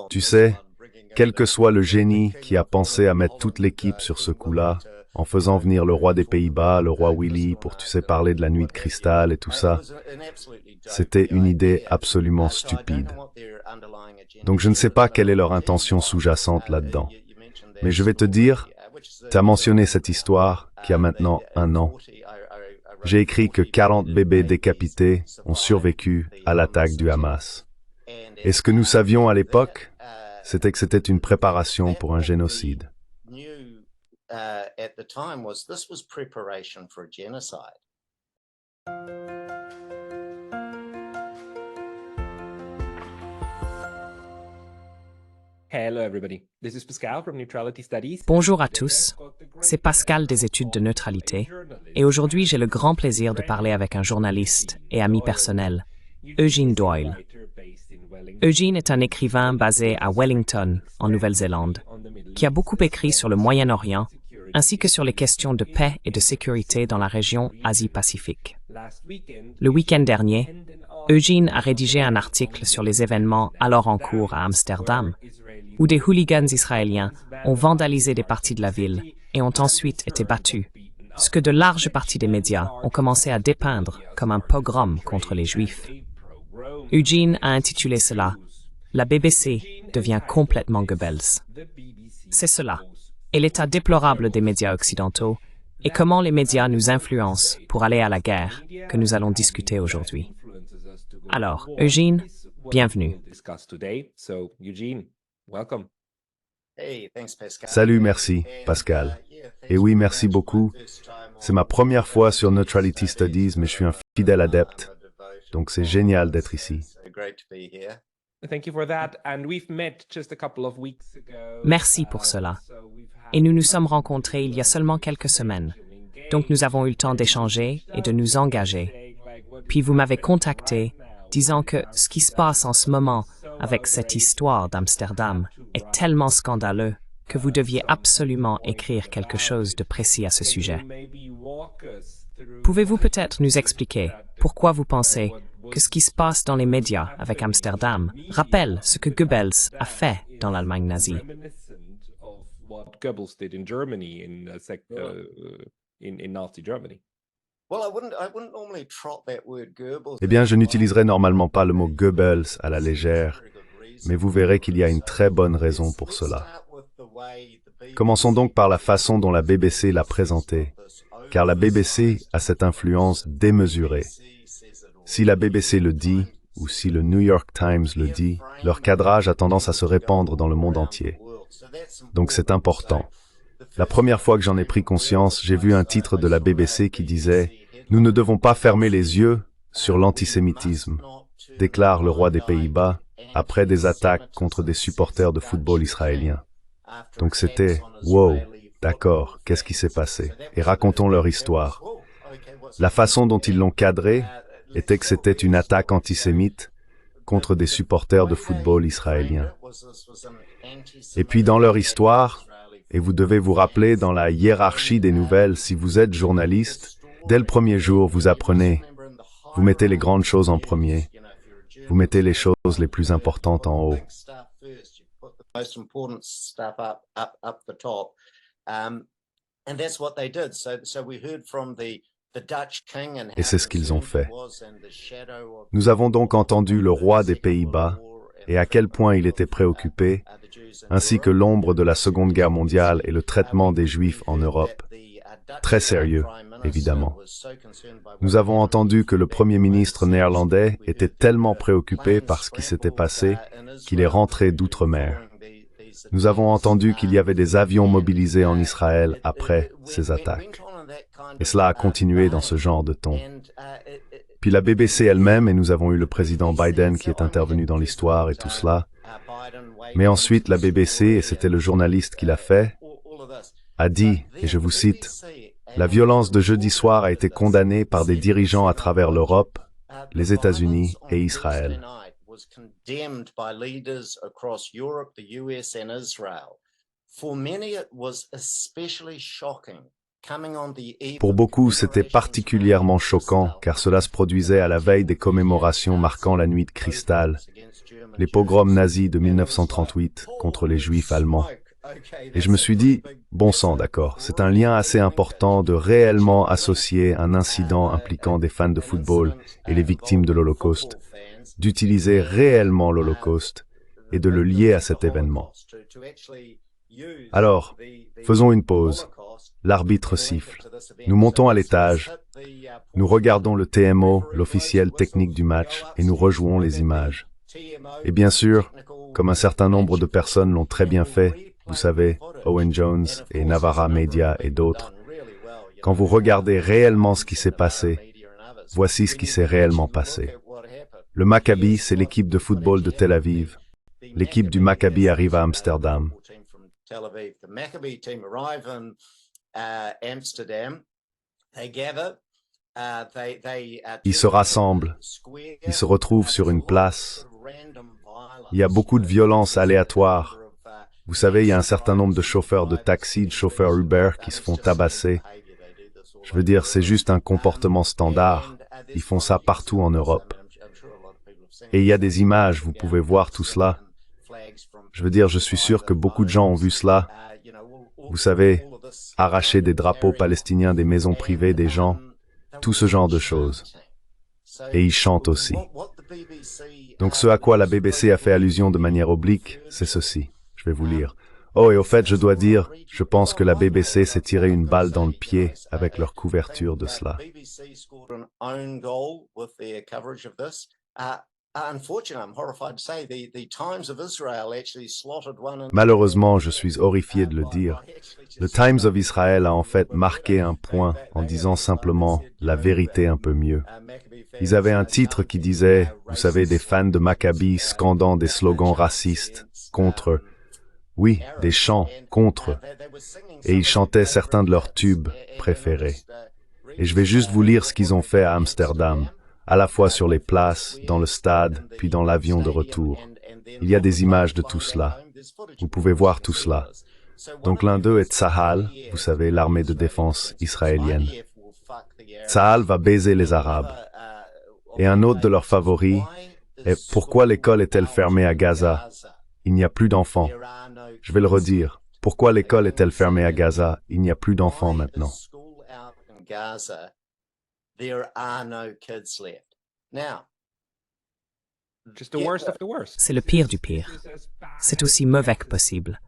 Tu sais, quel que soit le génie qui a pensé à mettre toute l'équipe sur ce coup-là, en faisant venir le roi des Pays-Bas, le roi Willy, pour, tu sais, parler de la nuit de cristal et tout ça, c'était une idée absolument stupide. Donc je ne sais pas quelle est leur intention sous-jacente là-dedans. Mais je vais te dire, tu as mentionné cette histoire qui a maintenant 1 an. J'ai écrit que 40 bébés décapités ont survécu à l'attaque du Hamas. Et ce que nous savions à l'époque, c'était que c'était une préparation pour un génocide. Bonjour à tous, c'est Pascal des études de neutralité, et aujourd'hui j'ai le grand plaisir de parler avec un journaliste et ami personnel, Eugene Doyle. Eugene est un écrivain basé à Wellington, en Nouvelle-Zélande, qui a beaucoup écrit sur le Moyen-Orient, ainsi que sur les questions de paix et de sécurité dans la région Asie-Pacifique. Le week-end dernier, Eugene a rédigé un article sur les événements alors en cours à Amsterdam, où des hooligans israéliens ont vandalisé des parties de la ville et ont ensuite été battus, ce que de larges parties des médias ont commencé à dépeindre comme un pogrom contre les Juifs. Eugene a intitulé cela « La BBC devient complètement Goebbels ». C'est cela, et l'état déplorable des médias occidentaux, et comment les médias nous influencent pour aller à la guerre, que nous allons discuter aujourd'hui. Alors, Eugene, bienvenue. Salut, merci, Pascal. Et oui, merci beaucoup. C'est ma première fois sur Neutrality Studies, mais je suis un fidèle adepte. Donc c'est génial d'être ici. Merci pour cela. Et nous nous sommes rencontrés il y a seulement quelques semaines. Donc nous avons eu le temps d'échanger et de nous engager. Puis vous m'avez contacté, disant que ce qui se passe en ce moment avec cette histoire d'Amsterdam est tellement scandaleux que vous deviez absolument écrire quelque chose de précis à ce sujet. Pouvez-vous peut-être nous expliquer pourquoi vous pensez que ce qui se passe dans les médias avec Amsterdam rappelle ce que Goebbels a fait dans l'Allemagne nazie? Eh bien, je n'utiliserai normalement pas le mot Goebbels à la légère, mais vous verrez qu'il y a une très bonne raison pour cela. Commençons donc par la façon dont la BBC l'a présenté, car la BBC a cette influence démesurée. Si la BBC le dit, ou si le New York Times le dit, leur cadrage a tendance à se répandre dans le monde entier. Donc c'est important. La première fois que j'en ai pris conscience, j'ai vu un titre de la BBC qui disait « Nous ne devons pas fermer les yeux sur l'antisémitisme », déclare le roi des Pays-Bas, après des attaques contre des supporters de football israéliens. Donc c'était « Wow, d'accord, qu'est-ce qui s'est passé ?» Et racontons leur histoire. La façon dont ils l'ont cadré était que c'était une attaque antisémite contre des supporters de football israéliens. Et puis dans leur histoire, et vous devez vous rappeler dans la hiérarchie des nouvelles, si vous êtes journaliste, dès le premier jour, vous apprenez, vous mettez les grandes choses en premier, vous mettez les choses les plus importantes en haut. Et c'est ce qu'ils ont fait. Nous avons donc entendu le roi des Pays-Bas et à quel point il était préoccupé, ainsi que l'ombre de la Seconde Guerre mondiale et le traitement des Juifs en Europe. Très sérieux, évidemment. Nous avons entendu que le Premier ministre néerlandais était tellement préoccupé par ce qui s'était passé qu'il est rentré d'outre-mer. Nous avons entendu qu'il y avait des avions mobilisés en Israël après ces attaques. Et cela a continué dans ce genre de ton. Puis la BBC elle-même, et nous avons eu le président Biden qui est intervenu dans l'histoire et tout cela. Mais ensuite, la BBC, et c'était le journaliste qui l'a fait, a dit, et je vous cite, « La violence de jeudi soir a été condamnée par des dirigeants à travers l'Europe, les États-Unis et Israël. » Pour beaucoup, c'était particulièrement choquant car cela se produisait à la veille des commémorations marquant la nuit de cristal, les pogroms nazis de 1938 contre les juifs allemands. Et je me suis dit, bon sang, d'accord, c'est un lien assez important de réellement associer un incident impliquant des fans de football et les victimes de l'Holocauste, d'utiliser réellement l'Holocauste et de le lier à cet événement. Alors, faisons une pause. L'arbitre siffle. Nous montons à l'étage. Nous regardons le TMO, l'officiel technique du match, et nous rejouons les images. Et bien sûr, comme un certain nombre de personnes l'ont très bien fait, vous savez, Owen Jones et Navarra Media et d'autres, quand vous regardez réellement ce qui s'est passé, voici ce qui s'est réellement passé. Le Maccabi, c'est l'équipe de football de Tel Aviv. L'équipe du Maccabi arrive à Amsterdam. Ils se rassemblent, ils se retrouvent sur une place. Il y a beaucoup de violence aléatoire. Vous savez, il y a un certain nombre de chauffeurs de taxi, de chauffeurs Uber qui se font tabasser. Je veux dire, c'est juste un comportement standard. Ils font ça partout en Europe. Et il y a des images, vous pouvez voir tout cela. Je veux dire, je suis sûr que beaucoup de gens ont vu cela. Vous savez, arracher des drapeaux palestiniens des maisons privées des gens, tout ce genre de choses. Et ils chantent aussi. Donc ce à quoi la BBC a fait allusion de manière oblique, c'est ceci. Je vais vous lire. Oh, et au fait, je dois dire, je pense que la BBC s'est tiré une balle dans le pied avec leur couverture de cela. Malheureusement, je suis horrifié de le dire. Le Times of Israel a en fait marqué un point en disant simplement la vérité un peu mieux. Ils avaient un titre qui disait, vous savez, des fans de Maccabi scandant des slogans racistes contre, oui, des chants contre, et ils chantaient certains de leurs tubes préférés. Et je vais juste vous lire ce qu'ils ont fait à Amsterdam, à la fois sur les places, dans le stade, puis dans l'avion de retour. Il y a des images de tout cela. Vous pouvez voir tout cela. Donc l'un d'eux est Tzahal, vous savez, l'armée de défense israélienne. Tzahal va baiser les Arabes. Et un autre de leurs favoris est « Pourquoi l'école est-elle fermée à Gaza? Il n'y a plus d'enfants. » Je vais le redire. Pourquoi l'école est-elle fermée à Gaza? Il n'y a plus d'enfants maintenant. C'est le pire du pire. C'est aussi mauvais que possible.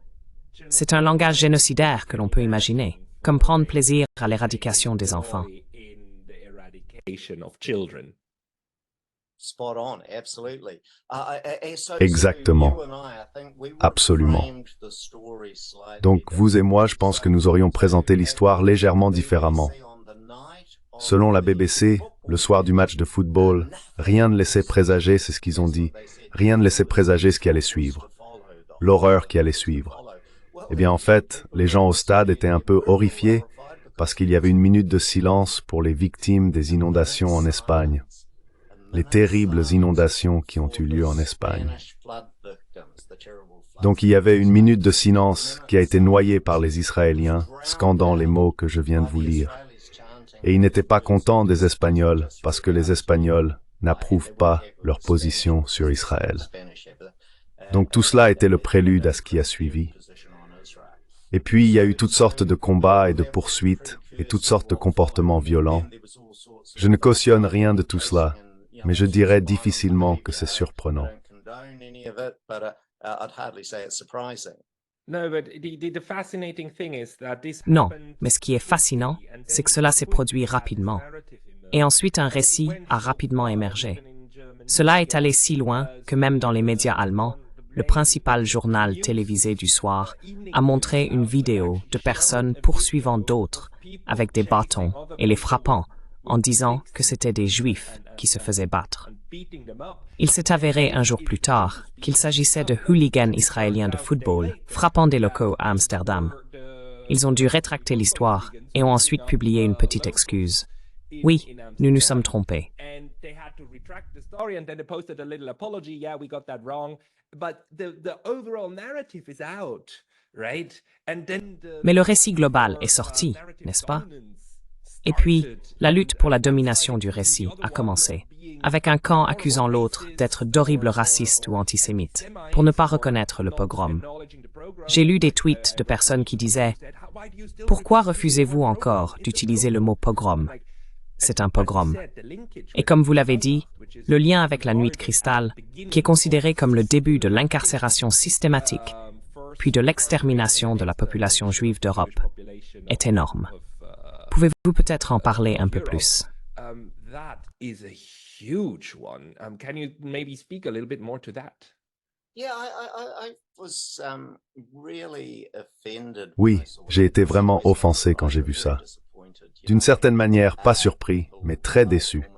C'est un langage génocidaire que l'on peut imaginer, comme prendre plaisir à l'éradication des enfants. Exactement. Absolument. Donc, vous et moi, je pense que nous aurions présenté l'histoire légèrement différemment. Selon la BBC, le soir du match de football, rien ne laissait présager, c'est ce qu'ils ont dit, rien ne laissait présager ce qui allait suivre, l'horreur qui allait suivre. Eh bien, en fait, les gens au stade étaient un peu horrifiés parce qu'il y avait une minute de silence pour les victimes des inondations en Espagne. Les terribles inondations qui ont eu lieu en Espagne. Donc il y avait une minute de silence qui a été noyée par les Israéliens, scandant les mots que je viens de vous lire. Et ils n'étaient pas contents des Espagnols, parce que les Espagnols n'approuvent pas leur position sur Israël. Donc tout cela était le prélude à ce qui a suivi. Et puis il y a eu toutes sortes de combats et de poursuites, et toutes sortes de comportements violents. Je ne cautionne rien de tout cela, mais je dirais difficilement que c'est surprenant. Non, mais ce qui est fascinant, c'est que cela s'est produit rapidement. Et ensuite, un récit a rapidement émergé. Cela est allé si loin que même dans les médias allemands, le principal journal télévisé du soir a montré une vidéo de personnes poursuivant d'autres avec des bâtons et les frappant en disant que c'étaient des Juifs qui se faisaient battre. Il s'est avéré un jour plus tard qu'il s'agissait de hooligans israéliens de football frappant des locaux à Amsterdam. Ils ont dû rétracter l'histoire et ont ensuite publié une petite excuse. Oui, nous nous sommes trompés. Mais le récit global est sorti, n'est-ce pas? Et puis, la lutte pour la domination du récit a commencé, avec un camp accusant l'autre d'être d'horribles racistes ou antisémites, pour ne pas reconnaître le pogrom. J'ai lu des tweets de personnes qui disaient « Pourquoi refusez-vous encore d'utiliser le mot pogrom? C'est un pogrom. » Et comme vous l'avez dit, le lien avec la Nuit de Cristal, qui est considéré comme le début de l'incarcération systématique, puis de l'extermination de la population juive d'Europe, est énorme. Pouvez-vous peut-être en parler un peu plus? Oui, j'ai été vraiment offensé quand j'ai vu ça. D'une certaine manière, pas surpris, mais très déçu.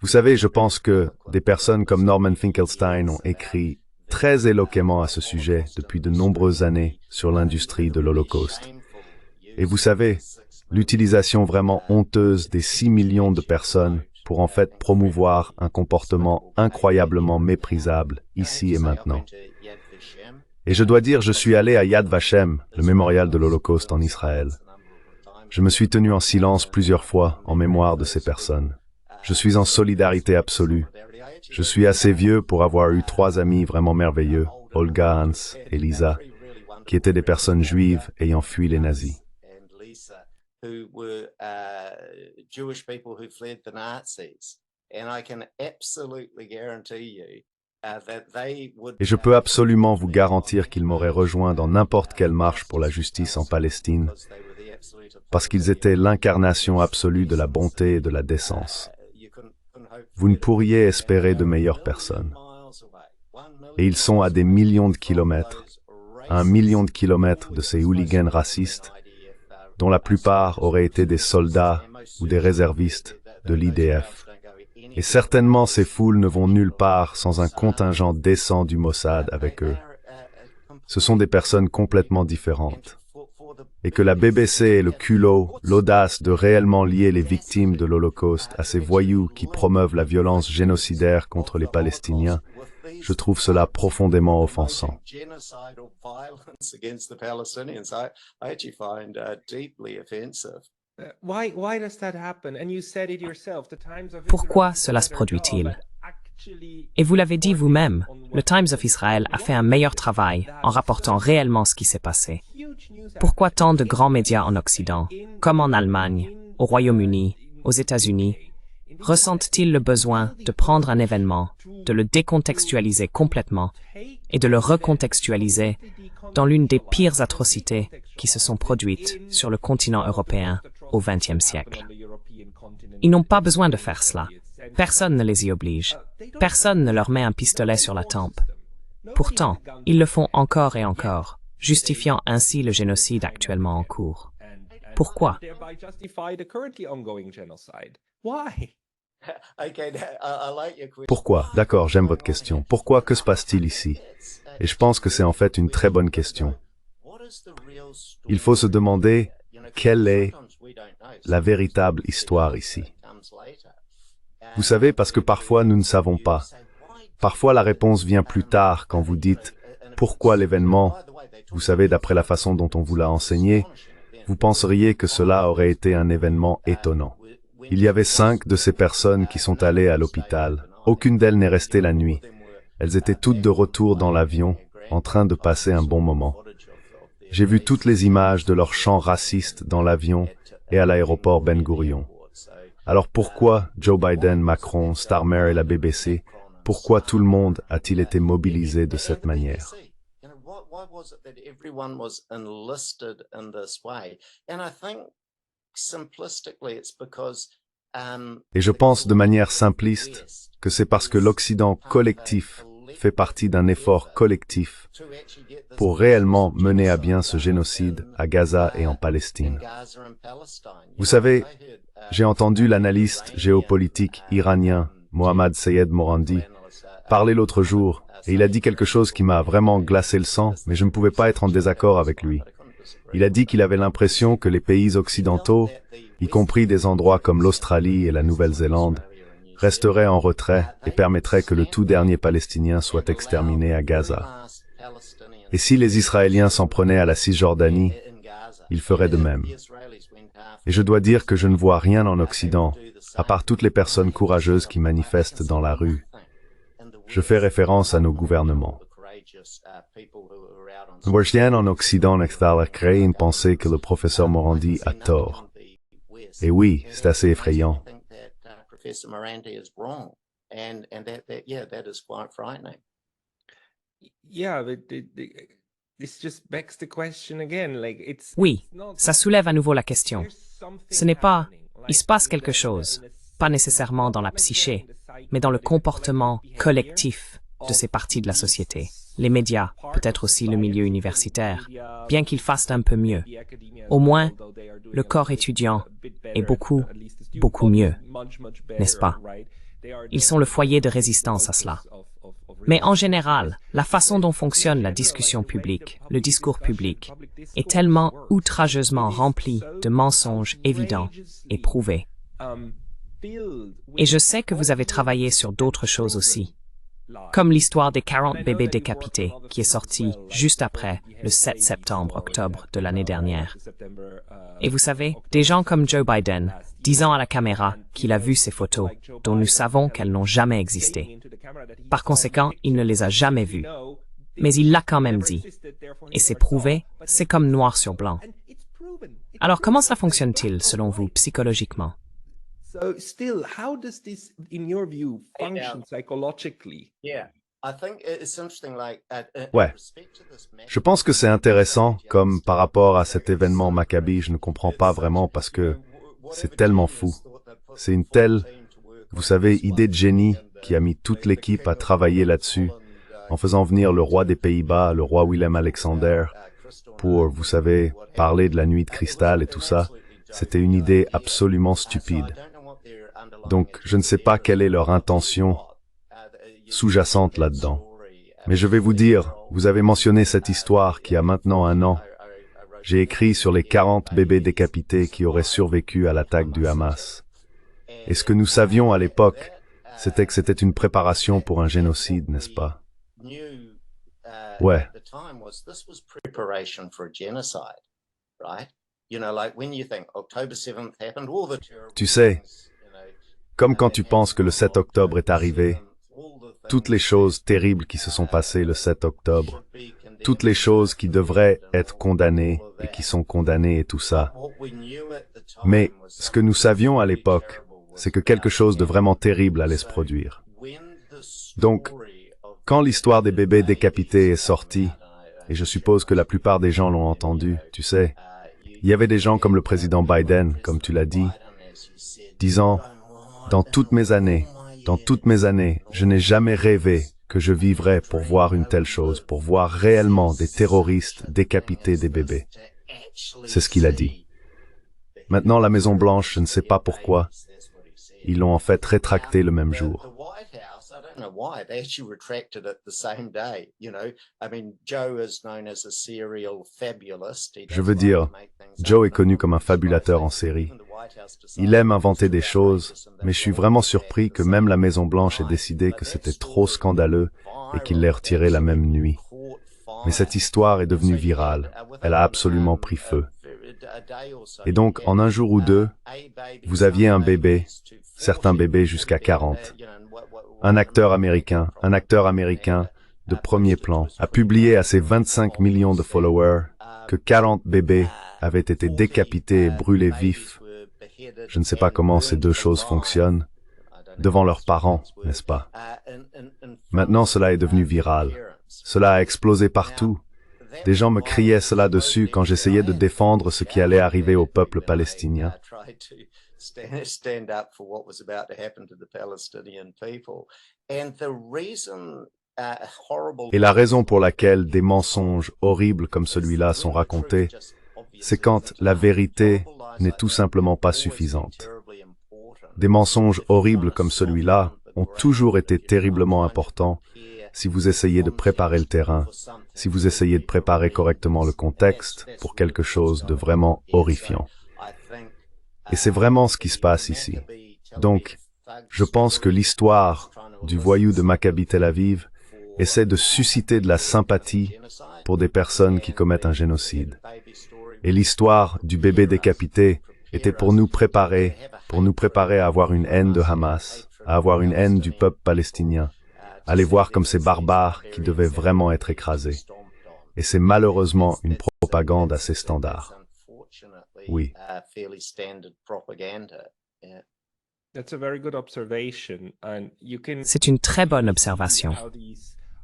Vous savez, je pense que des personnes comme Norman Finkelstein ont écrit très éloquemment à ce sujet depuis de nombreuses années sur l'industrie de l'Holocauste. Et vous savez, l'utilisation vraiment honteuse des 6 millions de personnes pour en fait promouvoir un comportement incroyablement méprisable ici et maintenant. Et je dois dire, je suis allé à Yad Vashem, le mémorial de l'Holocauste en Israël. Je me suis tenu en silence plusieurs fois en mémoire de ces personnes. Je suis en solidarité absolue. Je suis assez vieux pour avoir eu 3 amis vraiment merveilleux, Olga, Hans et Lisa, qui étaient des personnes juives ayant fui les nazis. Et je peux absolument vous garantir qu'ils m'auraient rejoint dans n'importe quelle marche pour la justice en Palestine, parce qu'ils étaient l'incarnation absolue de la bonté et de la décence. Vous ne pourriez espérer de meilleures personnes. Et ils sont à des millions de kilomètres, à 1 million de kilomètres de ces hooligans racistes, dont la plupart auraient été des soldats ou des réservistes de l'IDF. Et certainement ces foules ne vont nulle part sans un contingent décent du Mossad avec eux. Ce sont des personnes complètement différentes. Et que la BBC ait le culot, l'audace de réellement lier les victimes de l'Holocauste à ces voyous qui promeuvent la violence génocidaire contre les Palestiniens, je trouve cela profondément offensant. Pourquoi cela se produit-il? Et vous l'avez dit vous-même, le Times of Israel a fait un meilleur travail en rapportant réellement ce qui s'est passé. Pourquoi tant de grands médias en Occident, comme en Allemagne, au Royaume-Uni, aux États-Unis, ressentent-ils le besoin de prendre un événement, de le décontextualiser complètement et de le recontextualiser dans l'une des pires atrocités qui se sont produites sur le continent européen au XXe siècle? Ils n'ont pas besoin de faire cela. Personne ne les y oblige. Personne ne leur met un pistolet sur la tempe. Pourtant, ils le font encore et encore, justifiant ainsi le génocide actuellement en cours. Pourquoi? Pourquoi? D'accord, j'aime votre question. Pourquoi? Que se passe-t-il ici? Et je pense que c'est en fait une très bonne question. Il faut se demander quelle est la véritable histoire ici. Vous savez, parce que parfois nous ne savons pas. Parfois la réponse vient plus tard quand vous dites « Pourquoi l'événement ?» Vous savez, d'après la façon dont on vous l'a enseigné, vous penseriez que cela aurait été un événement étonnant. Il y avait 5 de ces personnes qui sont allées à l'hôpital. Aucune d'elles n'est restée la nuit. Elles étaient toutes de retour dans l'avion, en train de passer un bon moment. J'ai vu toutes les images de leurs chants racistes dans l'avion et à l'aéroport Ben Gurion. Alors pourquoi Joe Biden, Macron, Starmer et la BBC, pourquoi tout le monde a-t-il été mobilisé de cette manière? Et je pense de manière simpliste que c'est parce que l'Occident collectif fait partie d'un effort collectif pour réellement mener à bien ce génocide à Gaza et en Palestine. Vous savez, j'ai entendu l'analyste géopolitique iranien Mohammad Sayed Morandi parler l'autre jour et il a dit quelque chose qui m'a vraiment glacé le sang, mais je ne pouvais pas être en désaccord avec lui. Il a dit qu'il avait l'impression que les pays occidentaux, y compris des endroits comme l'Australie et la Nouvelle-Zélande, resterait en retrait et permettrait que le tout dernier Palestinien soit exterminé à Gaza. Et si les Israéliens s'en prenaient à la Cisjordanie, ils feraient de même. Et je dois dire que je ne vois rien en Occident, à part toutes les personnes courageuses qui manifestent dans la rue. Je fais référence à nos gouvernements. Ne vois rien en Occident créer une pensée que le professeur Morandi a tort. Et oui, c'est assez effrayant. Oui, ça soulève à nouveau la question. Ce n'est pas « il se passe quelque chose », pas nécessairement dans la psyché, mais dans le comportement collectif de ces parties de la société. Les médias, peut-être aussi le milieu universitaire, bien qu'ils fassent un peu mieux. Au moins, le corps étudiant est beaucoup mieux, n'est-ce pas? Ils sont le foyer de résistance à cela. Mais en général, la façon dont fonctionne la discussion publique, le discours public, est tellement outrageusement rempli de mensonges évidents et prouvés. Et je sais que vous avez travaillé sur d'autres choses aussi, comme l'histoire des 40 bébés décapités, qui est sortie juste après le 7 septembre-octobre de l'année dernière. Et vous savez, des gens comme Joe Biden, disant à la caméra qu'il a vu ces photos, dont nous savons qu'elles n'ont jamais existé. Par conséquent, il ne les a jamais vues. Mais il l'a quand même dit. Et c'est prouvé, c'est comme noir sur blanc. Alors comment ça fonctionne-t-il, selon vous, psychologiquement? So still, how does this, in your view, function psychologically? Ouais. Je pense que c'est intéressant, comme par rapport à cet événement Maccabi, je ne comprends pas vraiment parce que c'est tellement fou. C'est une telle, vous savez, idée de génie qui a mis toute l'équipe à travailler là-dessus, en faisant venir le roi des Pays-Bas, le roi Willem-Alexander, pour, vous savez, parler de la nuit de cristal et tout ça. C'était une idée absolument stupide. Donc, je ne sais pas quelle est leur intention sous-jacente là-dedans. Mais je vais vous dire, vous avez mentionné cette histoire qui a maintenant 1 an. J'ai écrit sur les 40 bébés décapités qui auraient survécu à l'attaque du Hamas. Et ce que nous savions à l'époque, c'était que c'était une préparation pour un génocide, n'est-ce pas? Ouais. Tu sais, comme quand tu penses que le 7 octobre est arrivé, toutes les choses terribles qui se sont passées le 7 octobre, toutes les choses qui devraient être condamnées et qui sont condamnées et tout ça. Mais ce que nous savions à l'époque, c'est que quelque chose de vraiment terrible allait se produire. Donc, quand l'histoire des bébés décapités est sortie, et je suppose que la plupart des gens l'ont entendu, tu sais, il y avait des gens comme le président Biden, comme tu l'as dit, disant « Dans toutes mes années, je n'ai jamais rêvé que je vivrais pour voir une telle chose, pour voir réellement des terroristes décapiter des bébés. » C'est ce qu'il a dit. Maintenant, la Maison-Blanche, je ne sais pas pourquoi, ils l'ont en fait rétracté le même jour. Je veux dire, Joe est connu comme un fabulateur en série. Il aime inventer des choses, mais je suis vraiment surpris que même la Maison-Blanche ait décidé que c'était trop scandaleux et qu'il l'ait retiré la même nuit. Mais cette histoire est devenue virale. Elle a absolument pris feu. Et donc, en 1 jour ou 2, vous aviez un bébé, certains bébés jusqu'à 40. Un acteur américain de premier plan, a publié à ses 25 millions de followers que 40 bébés avaient été décapités et brûlés vifs. Je ne sais pas comment ces deux choses fonctionnent, devant leurs parents, n'est-ce pas? Maintenant, cela est devenu viral. Cela a explosé partout. Des gens me criaient cela dessus quand j'essayais de défendre ce qui allait arriver au peuple palestinien. Et la raison pour laquelle des mensonges horribles comme celui-là sont racontés, c'est quand la vérité n'est tout simplement pas suffisante. Des mensonges horribles comme celui-là ont toujours été terriblement importants si vous essayez de préparer le terrain, si vous essayez de préparer correctement le contexte pour quelque chose de vraiment horrifiant. Et c'est vraiment ce qui se passe ici. Donc, Je pense que l'histoire du voyou de Maccabi Tel Aviv essaie de susciter de la sympathie pour des personnes qui commettent un génocide. Et l'histoire du bébé décapité était pour nous préparer à avoir une haine de Hamas, à avoir une haine du peuple palestinien, à les voir comme ces barbares qui devaient vraiment être écrasés. Et c'est malheureusement une propagande assez standard. Oui. C'est une très bonne observation.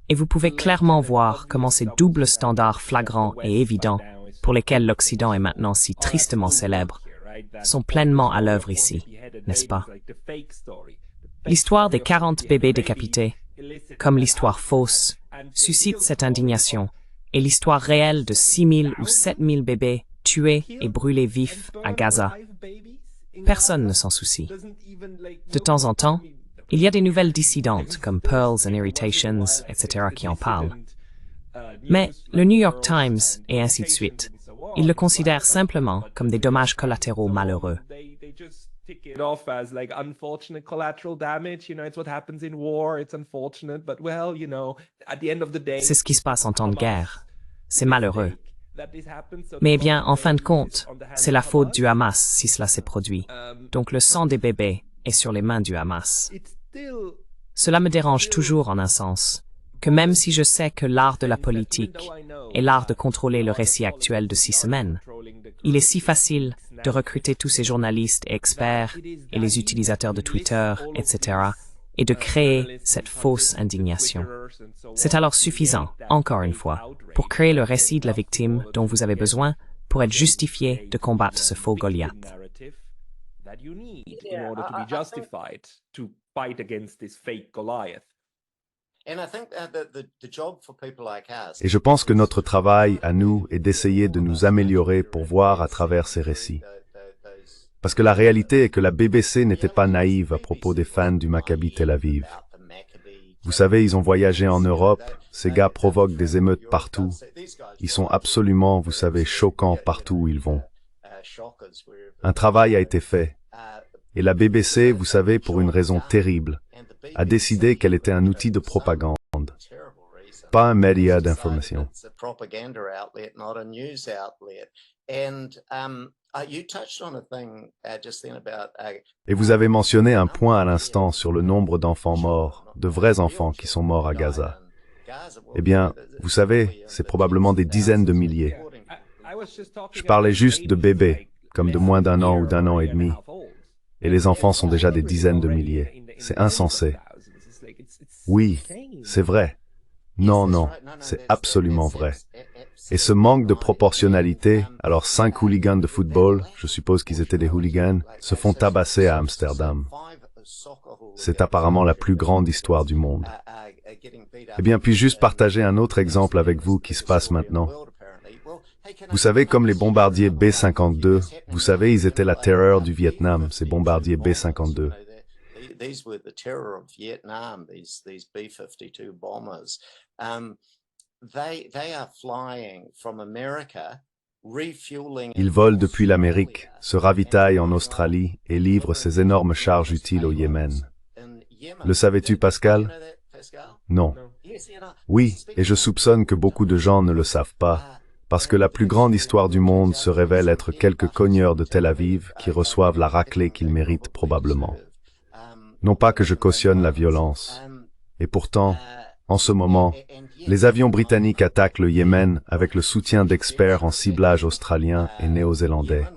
Et vous pouvez clairement voir comment ces doubles standards flagrants et évidents, pour lesquels l'Occident est maintenant si tristement célèbre, sont pleinement à l'œuvre ici, n'est-ce pas? L'histoire des 40 bébés décapités, comme l'histoire fausse, suscite cette indignation, et l'histoire réelle de 6 000 ou 7 000 bébés tués et brûlés vifs à Gaza. Personne ne s'en soucie. De temps en temps, il y a des nouvelles dissidentes comme Pearls and Irritations, etc. qui en parlent. Mais le New York Times et ainsi de suite, ils le considèrent simplement comme des dommages collatéraux malheureux. C'est ce qui se passe en temps de guerre. C'est malheureux. Mais bien, en fin de compte, c'est la faute du Hamas si cela s'est produit. Donc le sang des bébés est sur les mains du Hamas. Cela me dérange toujours en un sens, que même si je sais que l'art de la politique est l'art de contrôler le récit actuel de 6 semaines, il est si facile de recruter tous ces journalistes et experts et les utilisateurs de Twitter, etc., et de créer cette fausse indignation. C'est alors suffisant, encore une fois, pour créer le récit de la victime dont vous avez besoin pour être justifié de combattre ce faux Goliath. Et je pense que notre travail à nous est d'essayer de nous améliorer pour voir à travers ces récits. Parce que la réalité est que la BBC n'était pas naïve à propos des fans du Maccabi Tel Aviv. Vous savez, ils ont voyagé en Europe, ces gars provoquent des émeutes partout. Ils sont absolument, vous savez, choquants partout où ils vont. Un travail a été fait. Et la BBC, vous savez, pour une raison terrible, a décidé qu'elle était un outil de propagande, pas un média d'information. Et vous avez mentionné un point à l'instant sur le nombre d'enfants morts, de vrais enfants qui sont morts à Gaza. Eh bien, vous savez, c'est probablement des dizaines de milliers. Je parlais juste de bébés, comme de moins d'1 an ou d'1 an et demi. Et les enfants sont déjà des dizaines de milliers. C'est insensé. Oui, c'est vrai. Non, non, c'est absolument vrai. Et ce manque de proportionnalité, alors 5 hooligans de football, je suppose qu'ils étaient des hooligans, se font tabasser à Amsterdam. C'est apparemment la plus grande histoire du monde. Eh bien, puis juste partager un autre exemple avec vous qui se passe maintenant. Vous savez, comme les bombardiers B-52, vous savez, ils étaient la terreur du Vietnam, ces bombardiers B-52. Ils volent depuis l'Amérique, se ravitaillent en Australie et livrent ces énormes charges utiles au Yémen. Le savais-tu, Pascal? Non. Oui, et je soupçonne que beaucoup de gens ne le savent pas, parce que la plus grande histoire du monde se révèle être quelques cogneurs de Tel Aviv qui reçoivent la raclée qu'ils méritent probablement. Non pas que je cautionne la violence. Et pourtant, en ce moment, les avions britanniques attaquent le Yémen avec le soutien d'experts en ciblage australiens et néo-zélandais.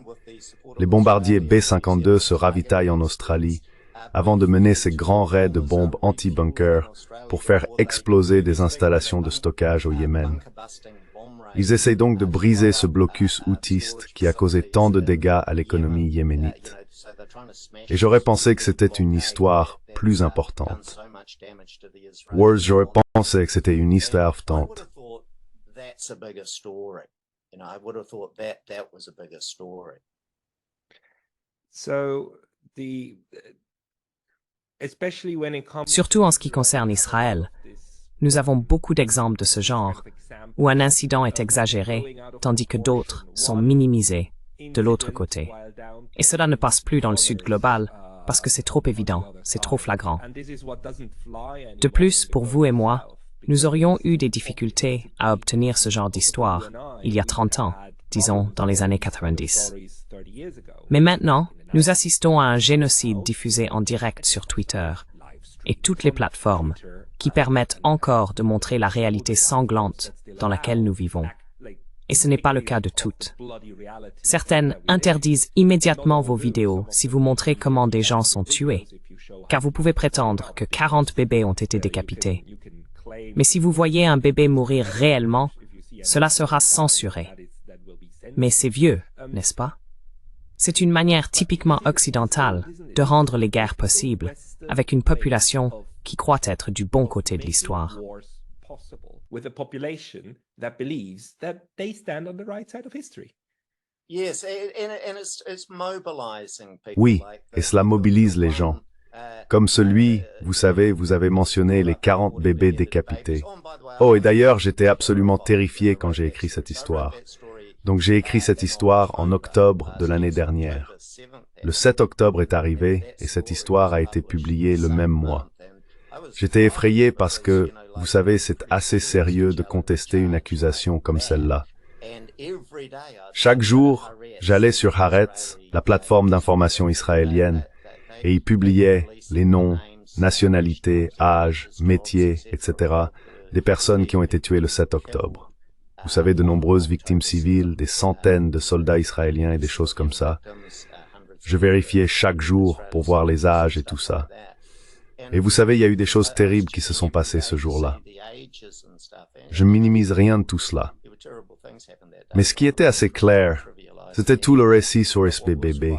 Les bombardiers B-52 se ravitaillent en Australie avant de mener ces grands raids de bombes anti-bunker pour faire exploser des installations de stockage au Yémen. Ils essayent donc de briser ce blocus houtiste qui a causé tant de dégâts à l'économie yéménite. Et j'aurais pensé que c'était une histoire plus importante. J'aurais pensé que c'était une histoire importante. Surtout en ce qui concerne Israël, nous avons beaucoup d'exemples de ce genre, où un incident est exagéré, tandis que d'autres sont minimisés de l'autre côté. Et cela ne passe plus dans le Sud global, parce que c'est trop évident, c'est trop flagrant. De plus, pour vous et moi, nous aurions eu des difficultés à obtenir ce genre d'histoire il y a 30 ans, disons dans les années 90. Mais maintenant, nous assistons à un génocide diffusé en direct sur Twitter et toutes les plateformes qui permettent encore de montrer la réalité sanglante dans laquelle nous vivons. Et ce n'est pas le cas de toutes. Certaines interdisent immédiatement vos vidéos si vous montrez comment des gens sont tués, car vous pouvez prétendre que 40 bébés ont été décapités. Mais si vous voyez un bébé mourir réellement, cela sera censuré. Mais c'est vieux, n'est-ce pas? C'est une manière typiquement occidentale de rendre les guerres possibles, avec une population qui croit être du bon côté de l'histoire. With a population that believes that they stand on the right side of history. Yes, and it's mobilizing people. Oui, et cela mobilise les gens. Comme celui, vous savez, vous avez mentionné les 40 bébés décapités. Oh, et d'ailleurs, j'étais absolument terrifié quand j'ai écrit cette histoire. Donc j'ai écrit cette histoire en octobre de l'année dernière. Le 7 octobre est arrivé et cette histoire a été publiée le même mois. J'étais effrayé parce que, vous savez, c'est assez sérieux de contester une accusation comme celle-là. Chaque jour, j'allais sur Haaretz, la plateforme d'information israélienne, et y publiais les noms, nationalités, âges, métiers, etc. des personnes qui ont été tuées le 7 octobre. Vous savez, de nombreuses victimes civiles, des centaines de soldats israéliens et des choses comme ça. Je vérifiais chaque jour pour voir les âges et tout ça. Et vous savez, il y a eu des choses terribles qui se sont passées ce jour-là. Je minimise rien de tout cela. Mais ce qui était assez clair, c'était tout le récit sur SBBB.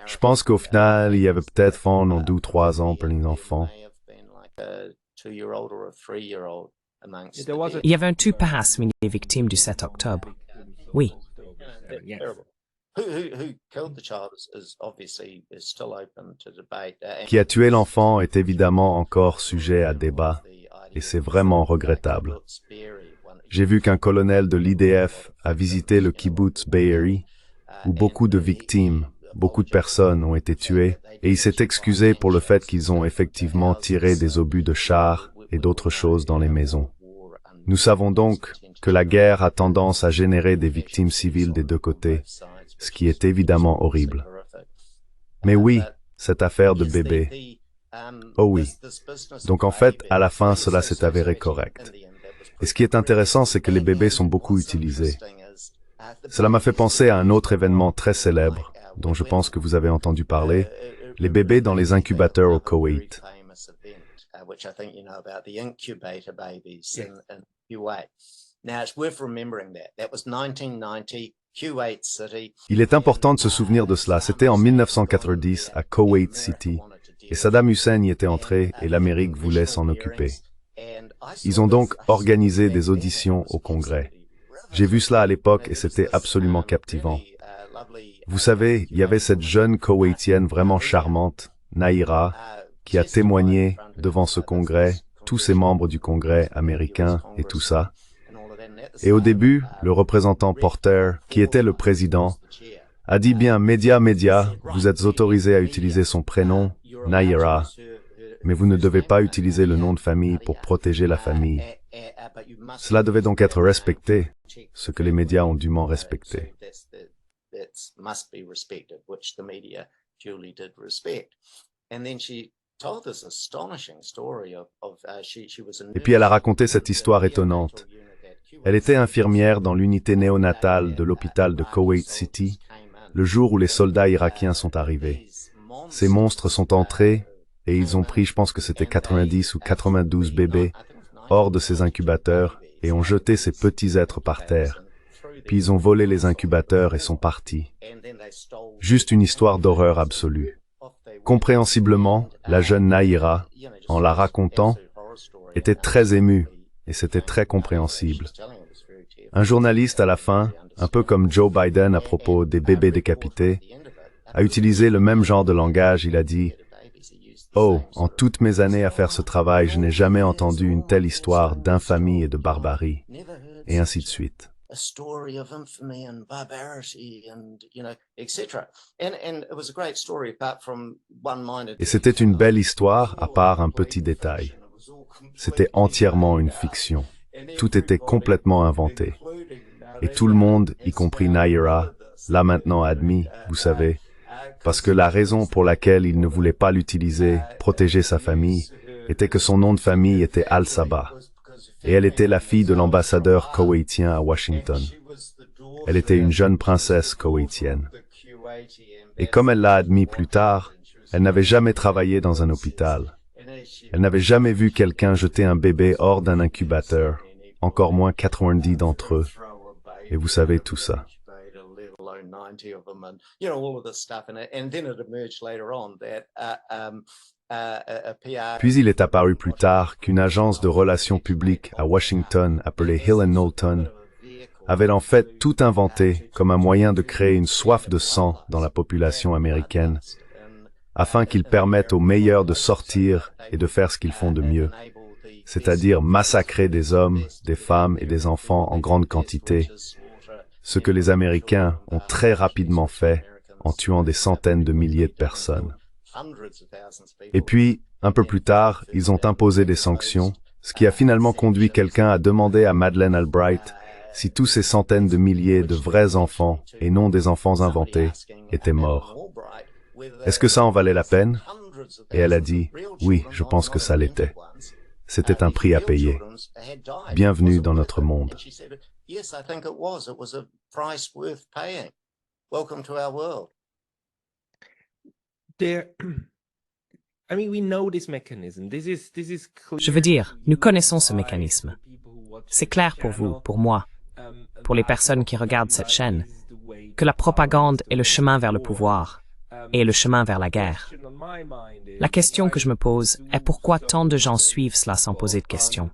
Je pense qu'au final, il y avait peut-être 2 ou 3 ans pour les enfants. Il y avait un tue-passe parmi les victimes du 7 octobre. Oui. Qui a tué l'enfant est évidemment encore sujet à débat, et c'est vraiment regrettable. J'ai vu qu'un colonel de l'IDF a visité le kibbutz Be'eri, où beaucoup de victimes, beaucoup de personnes ont été tuées, et il s'est excusé pour le fait qu'ils ont effectivement tiré des obus de chars et d'autres choses dans les maisons. Nous savons donc que la guerre a tendance à générer des victimes civiles des deux côtés, ce qui est évidemment horrible. Mais oui, cette affaire de bébé. Oh oui. Donc en fait, à la fin, cela s'est avéré correct. Et ce qui est intéressant, c'est que les bébés sont beaucoup utilisés. Cela m'a fait penser à un autre événement très célèbre, dont je pense que vous avez entendu parler, les bébés dans les incubateurs au Koweït. Il est important de se souvenir de cela. C'était en 1990 à Kuwait City, et Saddam Hussein y était entré et l'Amérique voulait s'en occuper. Ils ont donc organisé des auditions au Congrès. J'ai vu cela à l'époque et c'était absolument captivant. Vous savez, il y avait cette jeune Koweïtienne vraiment charmante, Naïra, qui a témoigné devant ce Congrès, tous ces membres du Congrès américain et tout ça. Et au début, le représentant Porter, qui était le président, a dit bien, média, vous êtes autorisés à utiliser son prénom, Naïra, mais vous ne devez pas utiliser le nom de famille pour protéger la famille. Cela devait donc être respecté, ce que les médias ont dûment respecté. Et puis elle a raconté cette histoire étonnante. Elle était infirmière dans l'unité néonatale de l'hôpital de Kuwait City, le jour où les soldats irakiens sont arrivés. Ces monstres sont entrés et ils ont pris, je pense que c'était 90 ou 92 bébés, hors de ces incubateurs et ont jeté ces petits êtres par terre. Puis ils ont volé les incubateurs et sont partis. Juste une histoire d'horreur absolue. Compréhensiblement, la jeune Naïra, en la racontant, était très émue et c'était très compréhensible. Un journaliste à la fin, un peu comme Joe Biden à propos des bébés décapités, a utilisé le même genre de langage. Il a dit « Oh, en toutes mes années à faire ce travail, je n'ai jamais entendu une telle histoire d'infamie et de barbarie. » Et ainsi de suite. a story of infamy and barbarity and, etc. And it was a great story apart from one-minded. Et c'était une belle histoire, à part un petit détail. C'était entièrement une fiction. Tout était complètement inventé. Et tout le monde, y compris Naira, l'a maintenant admis, vous savez, parce que la raison pour laquelle il ne voulait pas l'utiliser, protéger sa famille, était que son nom de famille était Al-Sabah. Et elle était la fille de l'ambassadeur koweïtien à Washington. Elle était une jeune princesse koweïtienne. Et comme elle l'a admis plus tard, elle n'avait jamais travaillé dans un hôpital. Elle n'avait jamais vu quelqu'un jeter un bébé hors d'un incubateur, encore moins 90 d'entre eux. Et vous savez tout ça. Puis il est apparu plus tard qu'une agence de relations publiques à Washington appelée Hill & Knowlton avait en fait tout inventé comme un moyen de créer une soif de sang dans la population américaine, afin qu'ils permettent aux meilleurs de sortir et de faire ce qu'ils font de mieux, c'est-à-dire massacrer des hommes, des femmes et des enfants en grande quantité, ce que les Américains ont très rapidement fait en tuant des centaines de milliers de personnes. Et puis, un peu plus tard, ils ont imposé des sanctions, ce qui a finalement conduit quelqu'un à demander à Madeleine Albright si tous ces centaines de milliers de vrais enfants, et non des enfants inventés, étaient morts. Est-ce que ça en valait la peine? Et elle a dit, oui, je pense que ça l'était. C'était un prix à payer. Bienvenue dans notre monde. Yes, I think it was. It was a price worth paying. Welcome to our world. Je veux dire, nous connaissons ce mécanisme. C'est clair pour vous, pour moi, pour les personnes qui regardent cette chaîne, que la propagande est le chemin vers le pouvoir et le chemin vers la guerre. La question que je me pose est pourquoi tant de gens suivent cela sans poser de questions.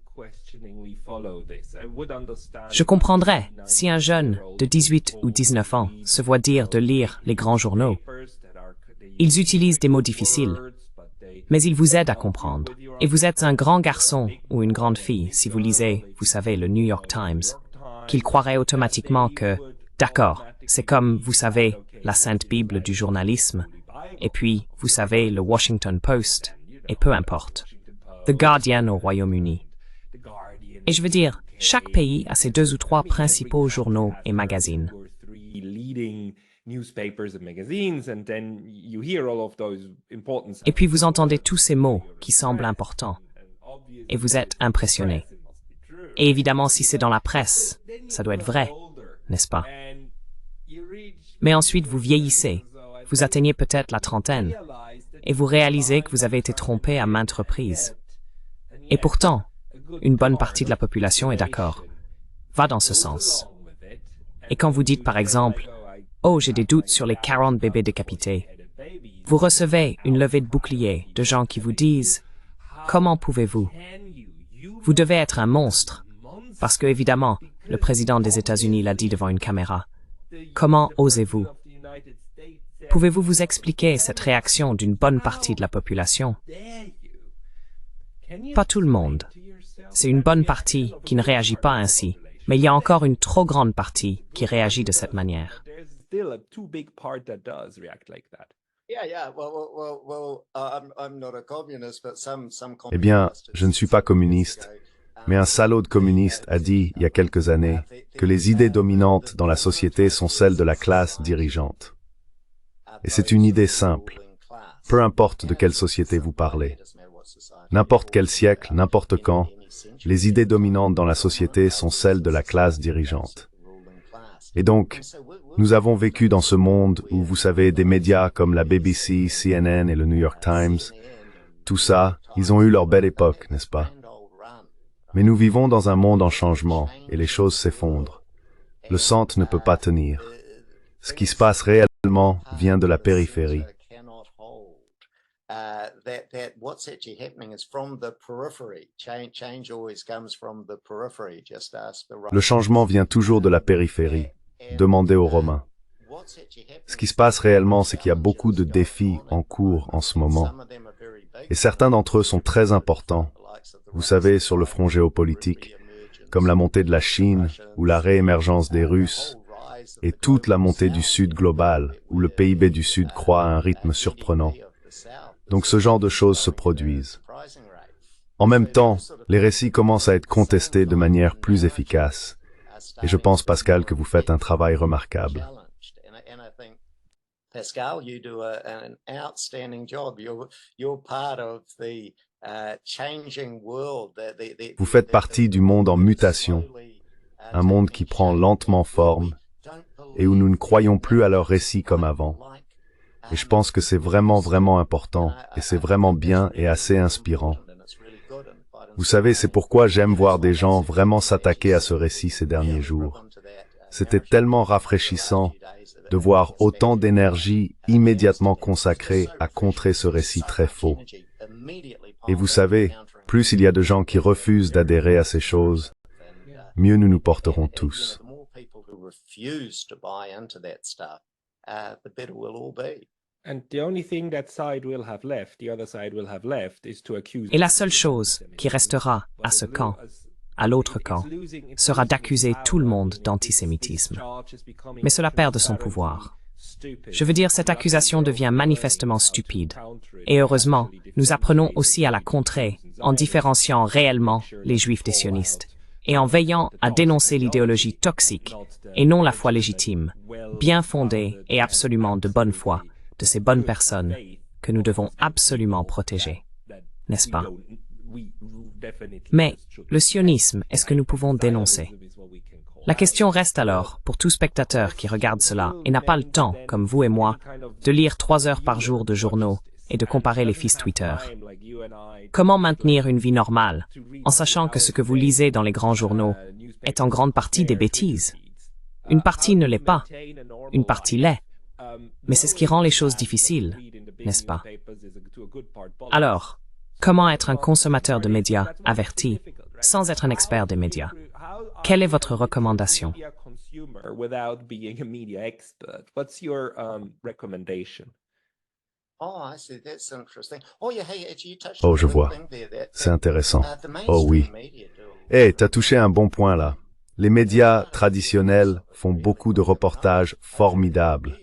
Je comprendrais si un jeune de 18 ou 19 ans se voit dire de lire les grands journaux. Ils utilisent des mots difficiles, mais ils vous aident à comprendre. Et vous êtes un grand garçon ou une grande fille si vous lisez, vous savez, le New York Times, qu'ils croiraient automatiquement que, d'accord, c'est comme, vous savez, la Sainte Bible du journalisme, et puis, vous savez, le Washington Post, et peu importe, The Guardian au Royaume-Uni. Et je veux dire, chaque pays a ses 2 ou 3 principaux journaux et magazines. Et puis vous entendez tous ces mots qui semblent importants. Et vous êtes impressionné. Et évidemment, si c'est dans la presse, ça doit être vrai, n'est-ce pas? Mais ensuite, vous vieillissez. Vous atteignez peut-être la trentaine. Et vous réalisez que vous avez été trompé à maintes reprises. Et pourtant, une bonne partie de la population est d'accord. Va dans ce sens. Et quand vous dites par exemple, « Oh, j'ai des doutes sur les 40 bébés décapités », vous recevez une levée de bouclier de gens qui vous disent, « Comment pouvez-vous? Vous devez être un monstre. » Parce que, évidemment, le président des États-Unis l'a dit devant une caméra. Comment osez-vous? Pouvez-vous vous expliquer cette réaction d'une bonne partie de la population? Pas tout le monde. C'est une bonne partie qui ne réagit pas ainsi, mais il y a encore une trop grande partie qui réagit de cette manière. Eh bien, je ne suis pas communiste, mais un salaud de communiste a dit, il y a quelques années, que les idées dominantes dans la société sont celles de la classe dirigeante. Et c'est une idée simple. Peu importe de quelle société vous parlez. N'importe quel siècle, n'importe quand, les idées dominantes dans la société sont celles de la classe dirigeante. Et donc, nous avons vécu dans ce monde où, vous savez, des médias comme la BBC, CNN et le New York Times, tout ça, ils ont eu leur belle époque, n'est-ce pas? Mais nous vivons dans un monde en changement et les choses s'effondrent. Le centre ne peut pas tenir. Ce qui se passe réellement vient de la périphérie. Le changement vient toujours de la périphérie. Demandez aux Romains. Ce qui se passe réellement, c'est qu'il y a beaucoup de défis en cours en ce moment. Et certains d'entre eux sont très importants. Vous savez, sur le front géopolitique, comme la montée de la Chine ou la réémergence des Russes, et toute la montée du Sud global, où le PIB du Sud croît à un rythme surprenant. Donc ce genre de choses se produisent. En même temps, les récits commencent à être contestés de manière plus efficace. Et je pense, Pascal, que vous faites un travail remarquable. Pascal, you do an outstanding job. You're part of the changing world. Vous faites partie du monde en mutation, un monde qui prend lentement forme et où nous ne croyons plus à leurs récits comme avant. Et je pense que c'est vraiment, vraiment important, et c'est vraiment bien et assez inspirant. Vous savez, c'est pourquoi j'aime voir des gens vraiment s'attaquer à ce récit ces derniers jours. C'était tellement rafraîchissant de voir autant d'énergie immédiatement consacrée à contrer ce récit très faux. Et vous savez, plus il y a de gens qui refusent d'adhérer à ces choses, mieux nous nous porterons tous. Et la seule chose qui restera à ce camp, à l'autre camp, sera d'accuser tout le monde d'antisémitisme. Mais cela perd de son pouvoir. Je veux dire, cette accusation devient manifestement stupide. Et heureusement, nous apprenons aussi à la contrer en différenciant réellement les Juifs des sionistes et en veillant à dénoncer l'idéologie toxique et non la foi légitime, bien fondée et absolument de bonne foi de ces bonnes personnes que nous devons absolument protéger, n'est-ce pas? Mais le sionisme est ce que nous pouvons dénoncer. La question reste alors, pour tout spectateur qui regarde cela et n'a pas le temps, comme vous et moi, de lire 3 heures par jour de journaux et de comparer les feeds Twitter. Comment maintenir une vie normale, en sachant que ce que vous lisez dans les grands journaux est en grande partie des bêtises? Une partie ne l'est pas, une partie l'est. Mais c'est ce qui rend les choses difficiles, n'est-ce pas? Alors, comment être un consommateur de médias averti sans être un expert des médias? Quelle est votre recommandation? Oh, je vois. C'est intéressant. Oh oui. Hey, t'as touché un bon point là. Les médias traditionnels font beaucoup de reportages formidables.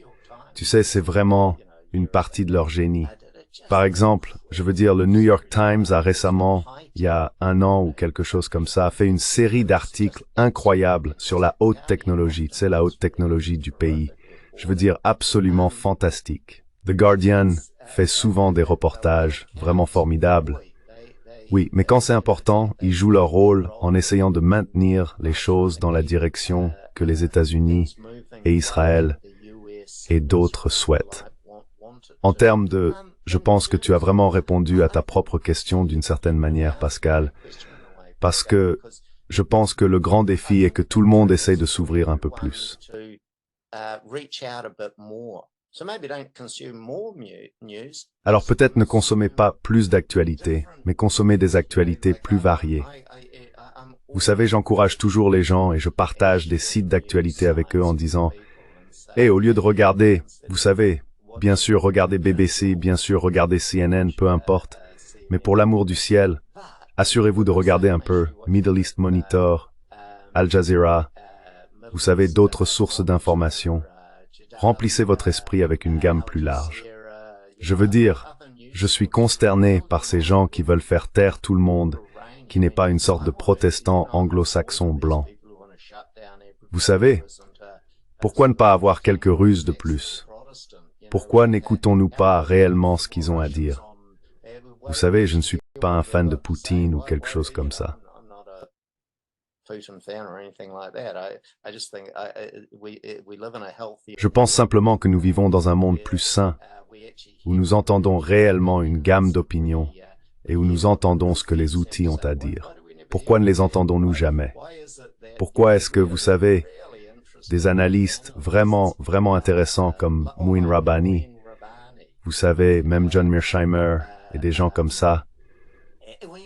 Tu sais, c'est vraiment une partie de leur génie. Par exemple, je veux dire, le New York Times a récemment, il y a 1 an ou quelque chose comme ça, a fait une série d'articles incroyables sur la haute technologie, tu sais, la haute technologie du pays. Je veux dire, absolument fantastique. The Guardian fait souvent des reportages vraiment formidables. Oui, mais quand c'est important, ils jouent leur rôle en essayant de maintenir les choses dans la direction que les États-Unis et Israël et d'autres souhaitent. En termes de... Je pense que tu as vraiment répondu à ta propre question d'une certaine manière, Pascal, parce que je pense que le grand défi est que tout le monde essaye de s'ouvrir un peu plus. Alors peut-être ne consommez pas plus d'actualités, mais consommez des actualités plus variées. Vous savez, j'encourage toujours les gens et je partage des sites d'actualité avec eux en disant « Hey, au lieu de regarder, vous savez, bien sûr, regardez BBC, bien sûr, regardez CNN, peu importe. Mais pour l'amour du ciel, assurez-vous de regarder un peu Middle East Monitor, Al Jazeera, vous savez, d'autres sources d'informations. Remplissez votre esprit avec une gamme plus large. Je veux dire, je suis consterné par ces gens qui veulent faire taire tout le monde, qui n'est pas une sorte de protestant anglo-saxon blanc. Vous savez, pourquoi ne pas avoir quelques ruses de plus? Pourquoi n'écoutons-nous pas réellement ce qu'ils ont à dire? Vous savez, je ne suis pas un fan de Poutine ou quelque chose comme ça. Je pense simplement que nous vivons dans un monde plus sain, où nous entendons réellement une gamme d'opinions et où nous entendons ce que les outils ont à dire. Pourquoi ne les entendons-nous jamais? Pourquoi est-ce que, vous savez, des analystes vraiment, vraiment intéressants comme Mouin Rabbani, vous savez, même John Mearsheimer et des gens comme ça,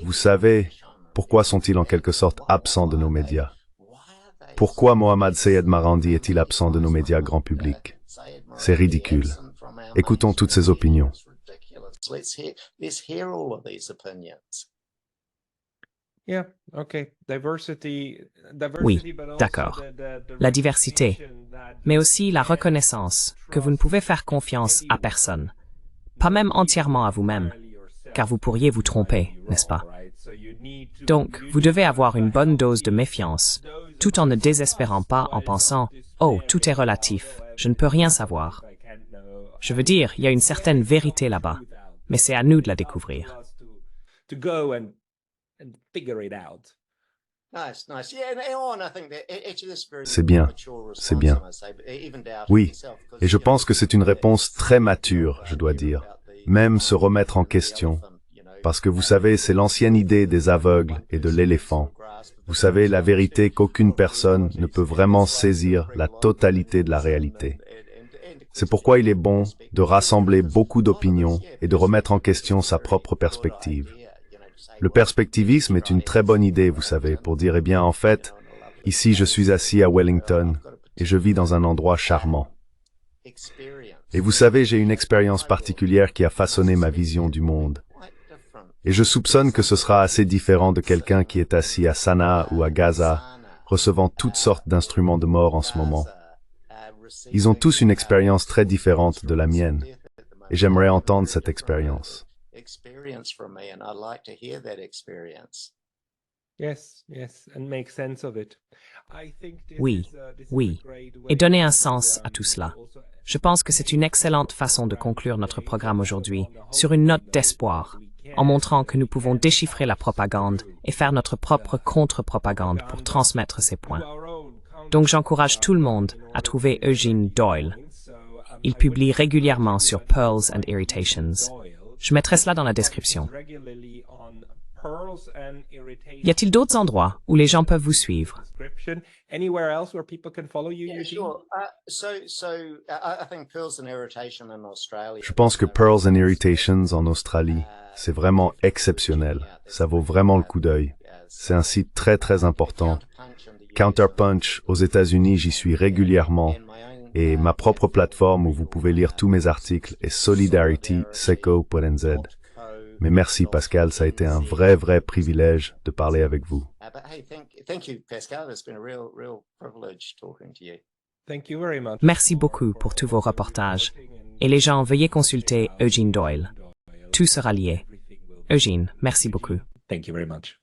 vous savez, pourquoi sont-ils en quelque sorte absents de nos médias? Pourquoi Mohammad Sayed Marandi est-il absent de nos médias grand public? C'est ridicule. Écoutons toutes ces opinions. Yeah, okay. Oui, But also d'accord. the La diversité, recognition that mais aussi la reconnaissance que vous ne pouvez faire confiance à personne, pas même entièrement à vous-même, car vous pourriez vous tromper, n'est-ce pas? Donc, vous devez avoir une bonne dose de méfiance, tout en ne désespérant pas en pensant « Oh, tout est relatif, je ne peux rien savoir ». Je veux dire, il y a une certaine vérité là-bas, mais c'est à nous de la découvrir. To go and figure it out. Nice, nice. Yeah, and I think that actually this is very C'est bien, mature c'est response, bien. I must say, but even doubting Oui, yourself, 'cause, et je you know, pense que c'est une réponse très mature, je dois dire. Même se remettre en question. Parce que vous savez, c'est l'ancienne idée des aveugles et de l'éléphant. Vous savez, la vérité qu'aucune personne ne peut vraiment saisir la totalité de la réalité. C'est pourquoi il est bon de rassembler beaucoup d'opinions et de remettre en question sa propre perspective. Le perspectivisme est une très bonne idée, vous savez, pour dire, eh bien, en fait, ici je suis assis à Wellington et je vis dans un endroit charmant. Et vous savez, j'ai une expérience particulière qui a façonné ma vision du monde. Et je soupçonne que ce sera assez différent de quelqu'un qui est assis à Sanaa ou à Gaza, recevant toutes sortes d'instruments de mort en ce moment. Ils ont tous une expérience très différente de la mienne, et j'aimerais entendre cette expérience. Yes, and make sense of it. Oui, oui, et donner un sens à tout cela. Je pense que c'est une excellente façon de conclure notre programme aujourd'hui, sur une note d'espoir, en montrant que nous pouvons déchiffrer la propagande et faire notre propre contre-propagande pour transmettre ces points. Donc j'encourage tout le monde à trouver Eugene Doyle. Il publie régulièrement sur Pearls and Irritations. Je mettrai cela dans la description. Y a-t-il d'autres endroits où les gens peuvent vous suivre? Anywhere else where people can follow you, Yeah, Eugene? sure. I think Pearls and Irritation in Australia. Je pense que Pearls and Irritations en Australie, c'est vraiment exceptionnel. Ça vaut vraiment le coup d'œil. C'est un site très très important. Counterpunch aux États-Unis, j'y suis régulièrement. Et ma propre plateforme où vous pouvez lire tous mes articles est solidarityseco.nz. Mais merci Pascal, ça a été un vrai privilège de parler avec vous. But hey, thank you, Pascal. It's been a real privilege talking to you. Thank you very much. Merci beaucoup pour tous vos reportages. Et les gens, veuillez consulter Eugene Doyle. Tout sera lié. Eugene, merci beaucoup. Thank you very much.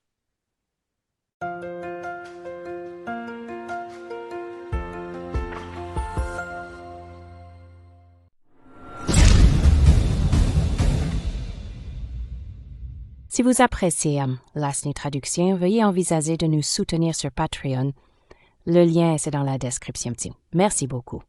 Si vous appréciez Last New Traduction, veuillez envisager de nous soutenir sur Patreon. Le lien est dans la description. Merci beaucoup.